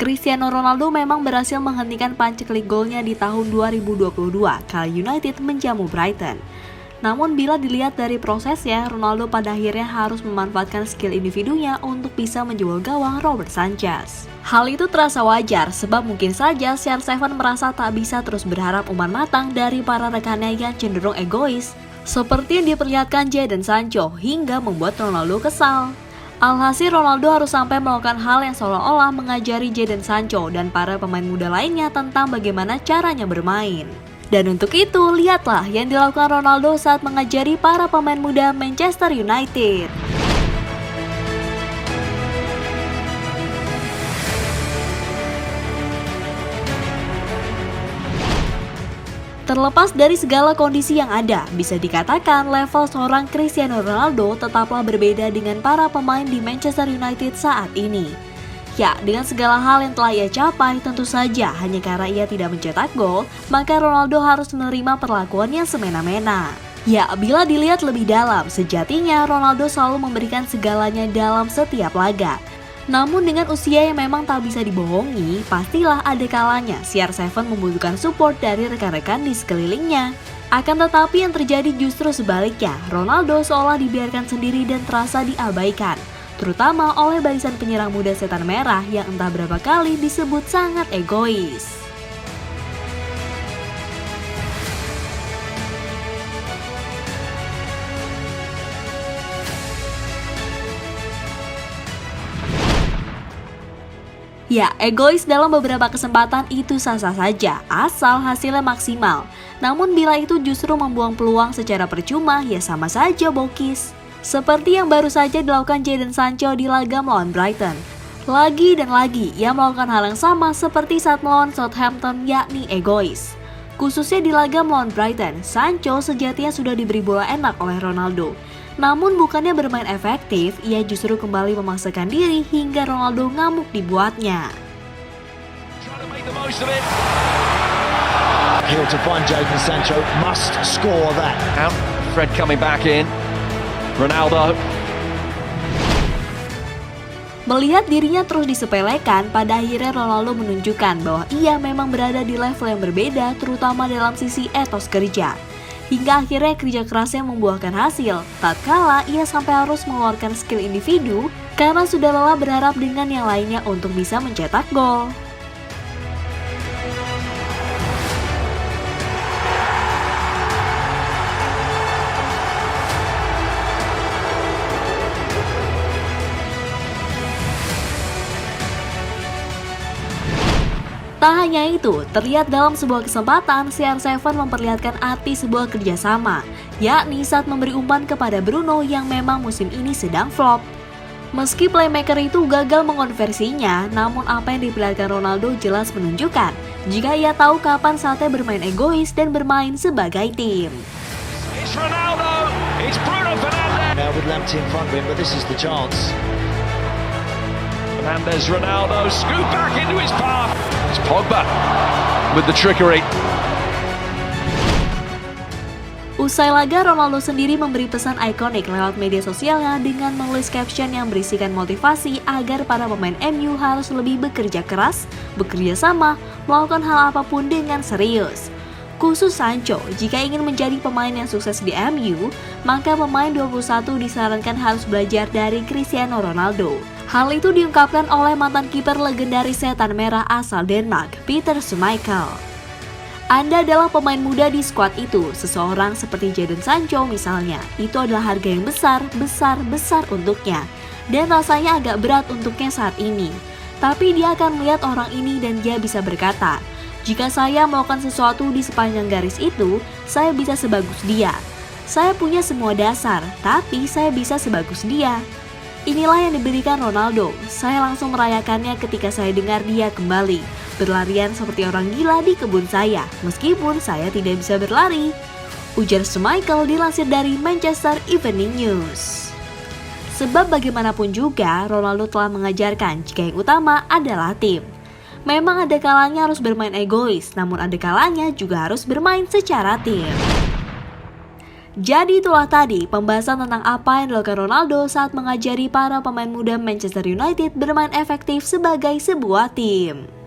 Cristiano Ronaldo memang berhasil menghentikan paceklik golnya di tahun 2022 kala United menjamu Brighton. Namun bila dilihat dari prosesnya, Ronaldo pada akhirnya harus memanfaatkan skill individunya untuk bisa menjebol gawang Robert Sanchez. Hal itu terasa wajar sebab mungkin saja CR7 merasa tak bisa terus berharap umpan matang dari para rekannya yang cenderung egois, seperti yang diperlihatkan Jadon Sancho hingga membuat Ronaldo kesal. Alhasil Ronaldo harus sampai melakukan hal yang seolah-olah mengajari Jadon Sancho dan para pemain muda lainnya tentang bagaimana caranya bermain. Dan untuk itu, lihatlah yang dilakukan Ronaldo saat mengajari para pemain muda Manchester United. Terlepas dari segala kondisi yang ada, bisa dikatakan level seorang Cristiano Ronaldo tetaplah berbeda dengan para pemain di Manchester United saat ini. Ya, dengan segala hal yang telah ia capai, tentu saja hanya karena ia tidak mencetak gol, maka Ronaldo harus menerima perlakuan yang semena-mena. Ya, bila dilihat lebih dalam, sejatinya Ronaldo selalu memberikan segalanya dalam setiap laga. Namun dengan usia yang memang tak bisa dibohongi, pastilah ada kalanya CR7 membutuhkan support dari rekan-rekan di sekelilingnya. Akan tetapi yang terjadi justru sebaliknya, Ronaldo seolah dibiarkan sendiri dan terasa diabaikan, terutama oleh barisan penyerang muda setan merah yang entah berapa kali disebut sangat egois. Ya, egois dalam beberapa kesempatan itu sah-sah saja, asal hasilnya maksimal. Namun bila itu justru membuang peluang secara percuma, ya sama saja bokis. Seperti yang baru saja dilakukan Jadon Sancho di laga melawan Brighton. Lagi dan lagi, ia melakukan hal yang sama seperti saat melawan Southampton, yakni egois. Khususnya di laga melawan Brighton, Sancho sejatinya sudah diberi bola enak oleh Ronaldo. Namun bukannya bermain efektif, ia justru kembali memaksakan diri hingga Ronaldo ngamuk dibuatnya. Here to find Jadon Sancho, must score that. Out, Fred coming back in. Ronaldo. Melihat dirinya terus disepelekan, pada akhirnya Ronaldo menunjukkan bahwa ia memang berada di level yang berbeda, terutama dalam sisi etos kerja. Hingga akhirnya kerja kerasnya membuahkan hasil, tatkala ia sampai harus mengeluarkan skill individu karena sudah lelah berharap dengan yang lainnya untuk bisa mencetak gol. Tak hanya itu, terlihat dalam sebuah kesempatan CR7 memperlihatkan arti sebuah kerjasama, yakni saat memberi umpan kepada Bruno yang memang musim ini sedang flop. Meski playmaker itu gagal mengonversinya, namun apa yang diperlihatkan Ronaldo jelas menunjukkan jika ia tahu kapan saatnya bermain egois dan bermain sebagai tim. It's Ronaldo, it's Bruno Fernandes. Now with Lamptey in front of him, but this is the chance. Fernandes, Ronaldo, scoop back into his path. It's Pogba with the trickery. Usai laga, Ronaldo sendiri memberi pesan ikonik lewat media sosialnya dengan menulis caption yang berisikan motivasi agar para pemain MU harus lebih bekerja keras, bekerja sama, melakukan hal apapun dengan serius. Khusus Sancho, jika ingin menjadi pemain yang sukses di MU, maka pemain 21 disarankan harus belajar dari Cristiano Ronaldo. Hal itu diungkapkan oleh mantan kiper legendaris setan merah asal Denmark, Peter Schmeichel. Anda adalah pemain muda di skuad itu, seseorang seperti Jadon Sancho misalnya, itu adalah harga yang besar untuknya. Dan rasanya agak berat untuknya saat ini. Tapi dia akan melihat orang ini dan dia bisa berkata, jika saya melakukan sesuatu di sepanjang garis itu, saya bisa sebagus dia. Saya punya semua dasar, tapi saya bisa sebagus dia. Inilah yang diberikan Ronaldo. Saya langsung merayakannya ketika saya dengar dia kembali berlarian seperti orang gila di kebun saya, meskipun saya tidak bisa berlari. Ujar Schmeichel dilansir dari Manchester Evening News. Sebab bagaimanapun juga, Ronaldo telah mengajarkan jika yang utama adalah tim. Memang ada kalanya harus bermain egois, namun ada kalanya juga harus bermain secara tim. Jadi itulah tadi pembahasan tentang apa yang dilakukan Ronaldo saat mengajari para pemain muda Manchester United bermain efektif sebagai sebuah tim.